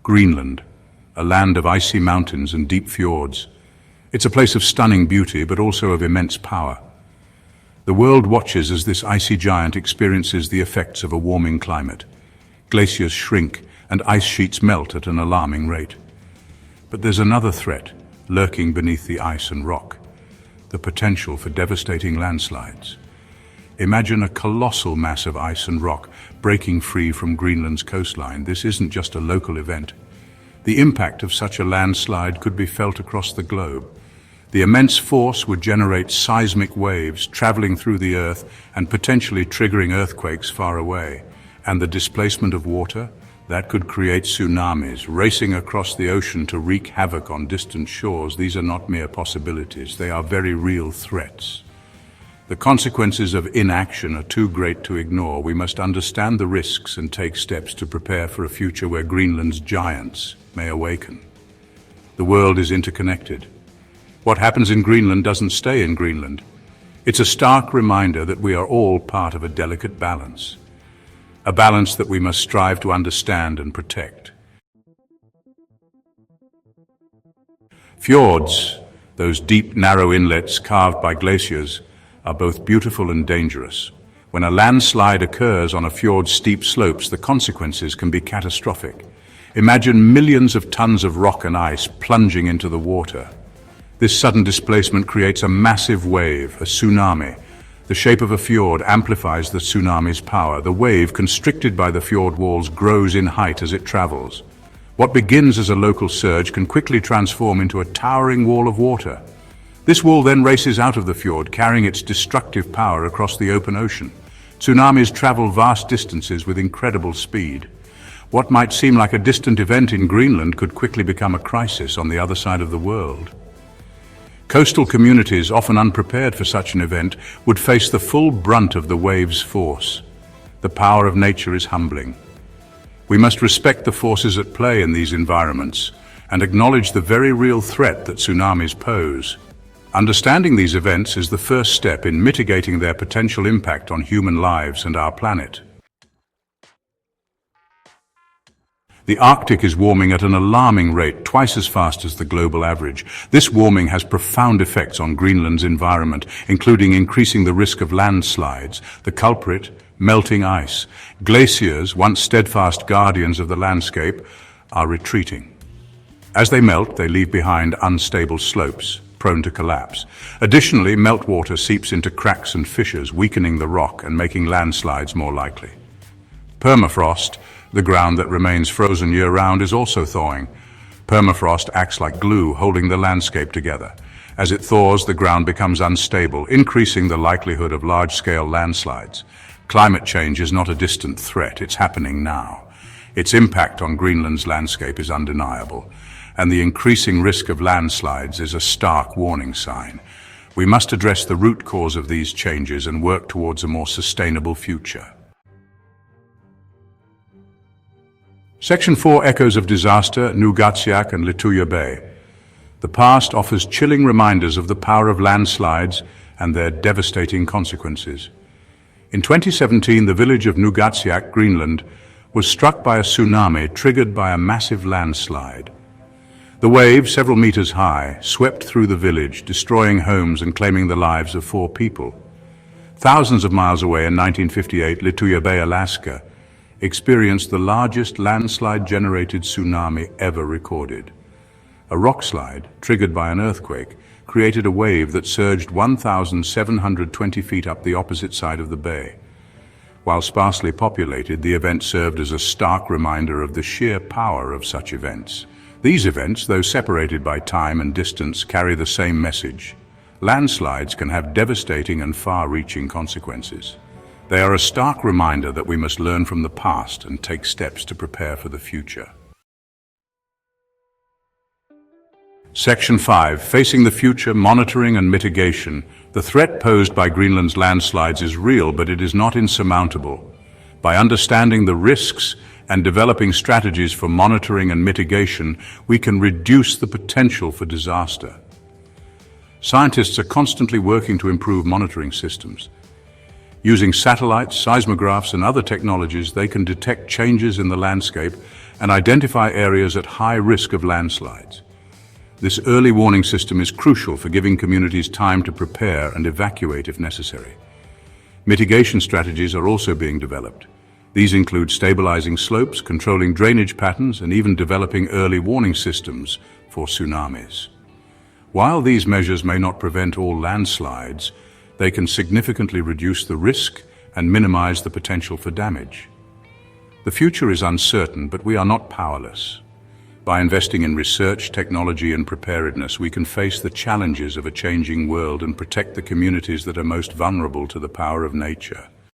Greenland, a land of icy mountains and deep fjords. It's a place of stunning beauty, but also of immense power. The world watches as this icy giant experiences the effects of a warming climate. Glaciers shrink and ice sheets melt at an alarming rate. But there's another threat lurking beneath the ice and rock: the potential for devastating landslides. Imagine a colossal mass of ice and rock breaking free from Greenland's coastline. This isn't just a local event. The impact of such a landslide could be felt across the globe. The immense force would generate seismic waves traveling through the earth and potentially triggering earthquakes far away. And the displacement of water? That could create tsunamis racing across the ocean to wreak havoc on distant shores. These are not mere possibilities, they are very real threats. The consequences of inaction are too great to ignore. We must understand the risks and take steps to prepare for a future where Greenland's giants may awaken. The world is interconnected. What happens in Greenland doesn't stay in Greenland. It's a stark reminder that we are all part of a delicate balance. A balance that we must strive to understand and protect. Fjords, those deep, narrow inlets carved by glaciers, are both beautiful and dangerous. When a landslide occurs on a fjord's steep slopes, the consequences can be catastrophic. Imagine millions of tons of rock and ice plunging into the water. This sudden displacement creates a massive wave, a tsunami. The shape of a fjord amplifies the tsunami's power. The wave, constricted by the fjord walls, grows in height as it travels. What begins as a local surge can quickly transform into a towering wall of water. This wall then races out of the fjord, carrying its destructive power across the open ocean. Tsunamis travel vast distances with incredible speed. What might seem like a distant event in Greenland could quickly become a crisis on the other side of the world. Coastal communities, often unprepared for such an event, would face the full brunt of the wave's force. The power of nature is humbling. We must respect the forces at play in these environments and acknowledge the very real threat that tsunamis pose. Understanding these events is the first step in mitigating their potential impact on human lives and our planet. The Arctic is warming at an alarming rate, twice as fast as the global average. This warming has profound effects on Greenland's environment, including increasing the risk of landslides. The culprit, melting ice. Glaciers, once steadfast guardians of the landscape, are retreating. As they melt, they leave behind unstable slopes, prone to collapse. Additionally, meltwater seeps into cracks and fissures, weakening the rock and making landslides more likely. Permafrost, the ground that remains frozen year-round, is also thawing. Permafrost acts like glue, holding the landscape together. As it thaws, the ground becomes unstable, increasing the likelihood of large-scale landslides. Climate change is not a distant threat, it's happening now. Its impact on Greenland's landscape is undeniable, and the increasing risk of landslides is a stark warning sign. We must address the root cause of these changes and work towards a more sustainable future. Section 4 echoes of disaster, Nuugaatsiaq and Lituya Bay. The past offers chilling reminders of the power of landslides and their devastating consequences. In 2017, the village of Nuugaatsiaq, Greenland, was struck by a tsunami triggered by a massive landslide. The wave, several meters high, swept through the village, destroying homes and claiming the lives of 4 people. Thousands of miles away in 1958, Lituya Bay, Alaska, experienced the largest landslide-generated tsunami ever recorded. A rockslide, triggered by an earthquake, created a wave that surged 1,720 feet up the opposite side of the bay. While sparsely populated, the event served as a stark reminder of the sheer power of such events. These events, though separated by time and distance, carry the same message. Landslides can have devastating and far-reaching consequences. They are a stark reminder that we must learn from the past and take steps to prepare for the future. Section 5. Facing the future, monitoring and mitigation. The threat posed by Greenland's landslides is real, but it is not insurmountable. By understanding the risks and developing strategies for monitoring and mitigation, we can reduce the potential for disaster. Scientists are constantly working to improve monitoring systems. Using satellites, seismographs, and other technologies, they can detect changes in the landscape and identify areas at high risk of landslides. This early warning system is crucial for giving communities time to prepare and evacuate if necessary. Mitigation strategies are also being developed. These include stabilizing slopes, controlling drainage patterns, and even developing early warning systems for tsunamis. While these measures may not prevent all landslides, they can significantly reduce the risk and minimize the potential for damage. The future is uncertain, but we are not powerless. By investing in research, technology, and preparedness, we can face the challenges of a changing world and protect the communities that are most vulnerable to the power of nature.